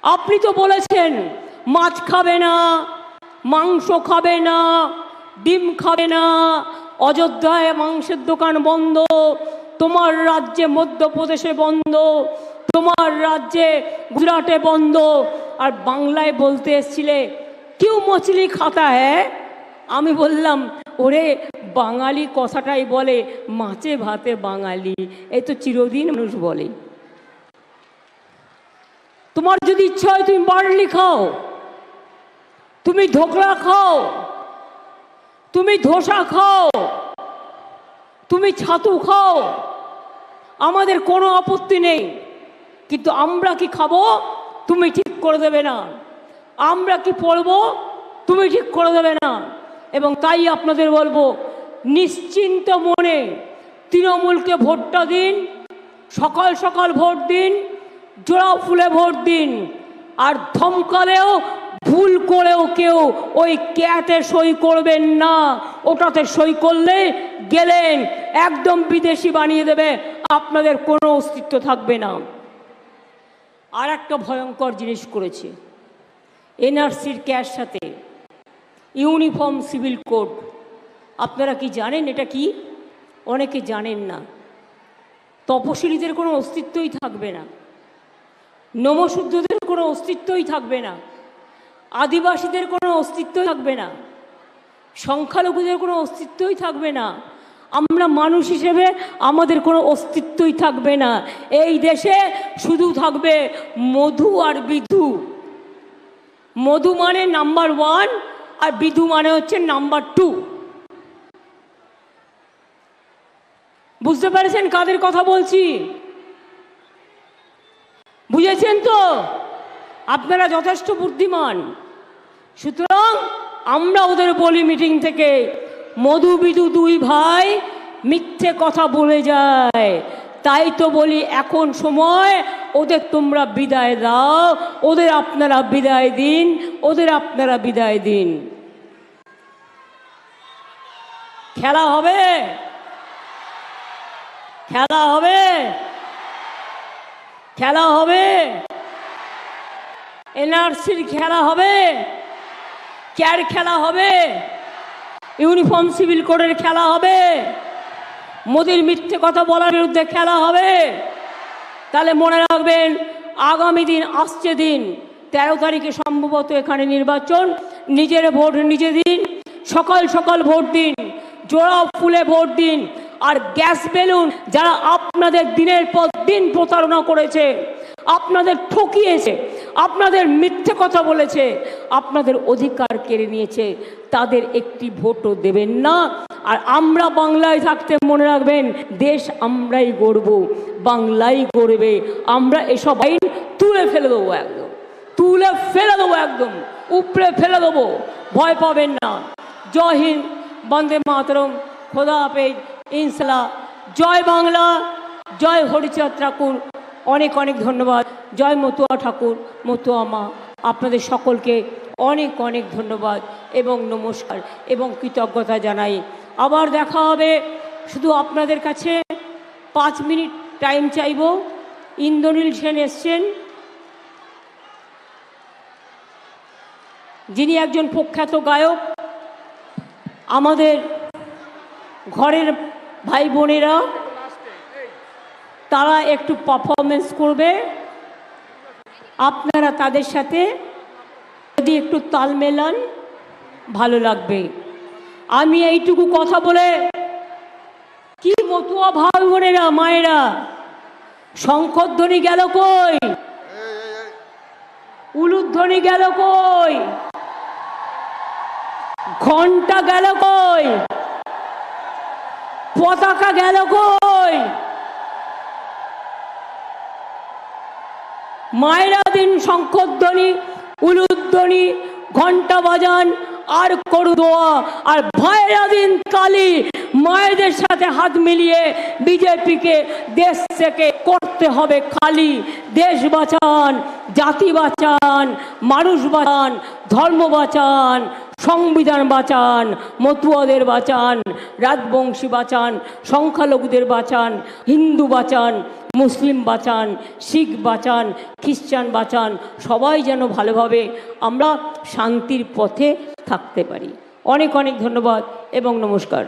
আপনি তো বলেছেন মাছ খাবে না, মাংস খাবে না, ডিম খাবে না, অযোধ্যায় মাংসের দোকান বন্ধ, তোমার রাজ্যে মধ্যপ্রদেশে বন্ধ, তোমার রাজ্যে গুজরাটে বন্ধ, আর বাংলায় বলতে এসছিলে কেউ মছলি খাতা হ্যাঁ। আমি বললাম ওরে বাঙালি কথাটাই বলে মাছে ভাতে বাঙালি, এই তো চিরদিন মানুষ বলে। তোমার যদি ইচ্ছা হয় তুমি বার্লি খাও, তুমি ঢোকলা খাও, তুমি ধোসা খাও, তুমি ছাতু খাও, আমাদের কোনো আপত্তি নেই। কিন্তু আমরা কি খাবো তুমি ঠিক করে দেবে না, আমরা কি পড়বো তুমি ঠিক করে দেবে না। এবং তাই আপনাদের বলবো নিশ্চিন্ত মনে তৃণমূলকে ভোটটা দিন, সকাল সকাল ভোট দিন, জোড়া ফুলে ভোট দিন। আর ধমকালেও ভুল করেও কেউ ওই ক্যাতে সই করবেন না, ওটাতে সই করলে গেলেন একদম বিদেশি বানিয়ে দেবে, আপনাদের কোনো অস্তিত্ব থাকবে না। আর একটা ভয়ঙ্কর জিনিস করেছে এনআরসির ক্যার সাথে ইউনিফর্ম সিভিল কোড। আপনারা কি জানেন এটা কি? অনেকে জানেন না। তপশিলীদের কোনো অস্তিত্বই থাকবে না, নমশূদ্রদের কোনো অস্তিত্বই থাকবে না, আদিবাসীদের কোনো অস্তিত্বই থাকবে না, সংখ্যালঘুদের কোনো অস্তিত্বই থাকবে না। আমরা মানুষ হিসেবে আমাদের কোনো অস্তিত্বই থাকবে না। এই দেশে শুধু থাকবে মধু আর বিধু। মধু মানে নাম্বার 1 আর বিধু মানে হচ্ছে নাম্বার 2। বুঝতে পেরেছেন কাদের কথা বলছি? বুঝেছেন তো? আপনারা যথেষ্ট বুদ্ধিমান। সুতরাং আমরা ওদের বলি মিটিং থেকে মধু বিধু 2 ভাই মিথ্যে কথা বলে যায়, তাই তো বলি এখন সময় ওদের তোমরা বিদায় দাও, ওদের আপনারা বিদায় দিন, ওদের আপনারা বিদায় দিন। খেলা হবে, খেলা হবে, খেলা হবে, এনআরসির খেলা হবে, ক্যার খেলা হবে, ইউনিফর্ম সিভিল কোডের খেলা হবে, মোদির মিথ্যে কথা বলার বিরুদ্ধে খেলা হবে। তাহলে মনে রাখবেন আগামী দিন আসছে দিন 13 তারিখে সম্ভবত এখানে নির্বাচন। নিজের ভোট নিজে দিন, সকাল সকাল ভোট দিন, জোড়া ফুলে ভোট দিন। আর গ্যাস বেলুন যারা আপনাদের দিনের পর দিন প্রতারণা করেছে, আপনাদের ঠকিয়েছে, আপনাদের মিথ্যে কথা বলেছে, আপনাদের অধিকার কেড়ে নিয়েছে, তাদের একটি ভোটও দেবেন না। আর আমরা বাংলায় থাকতে মনে রাখবেন দেশ আমরাই গড়ব, বাংলাই গড়বে। আমরা এসব আইন তুলে ফেলে দেবো, একদম তুলে ফেলে দেবো, একদম উপড়ে ফেলে দেবো, ভয় পাবেন না। জয় হিন্দ, বন্দে মাতরম, খোদা হাফেজ, ইনশাল্লাহ। জয় বাংলা, জয় হরিচাঁদ ঠাকুর, অনেক অনেক ধন্যবাদ। জয় মতুয়া ঠাকুর, মতুয়া মা, আপনাদের সকলকে অনেক অনেক ধন্যবাদ এবং নমস্কার এবং কৃতজ্ঞতা জানাই। আবার দেখা হবে। শুধু আপনাদের কাছে 5 মিনিট টাইম চাইব। ইন্দ্রনীল সেন এসছেন, যিনি একজন প্রখ্যাত গায়ক। আমাদের ঘরের ভাই বোনেরা তারা একটু পারফরমেন্স করবে, আপনারা তাদের সাথে যদি একটু তাল মেলান ভালো লাগবে। আমি এইটুকু কথা বলে কি মতুয়া ভাই বোনেরা মায়েরা, শঙ্খধ্বনি গেল কই, উলুধ্বনি গেল কই, ঘন্টা গেল কই, পতাকা গেল কই? মায়েরা দিন শঙ্খধ্বনি, উলুধ্বনি, ঘন্টা বাজান আর করু দোয়া। আর ভাইরা দিন কালী, মায়েদের সাথে হাত মিলিয়ে বিজেপিকে দেশ থেকে করতে হবে খালি। দেশ বাঁচান, জাতি বাঁচান, মানুষ বাঁচান, ধর্ম বাঁচান, সংবিধান বাঁচান, মতুয়াদের বাঁচান, রাজবংশী বাঁচান, সংখ্যালঘুদের বাঁচান, হিন্দু বাঁচান, মুসলিম বাঁচান, শিখ বাঁচান, খ্রিস্টান বাঁচান, সবাই যেন ভালোভাবে আমরা শান্তির পথে থাকতে পারি। অনেক অনেক ধন্যবাদ এবং নমস্কার।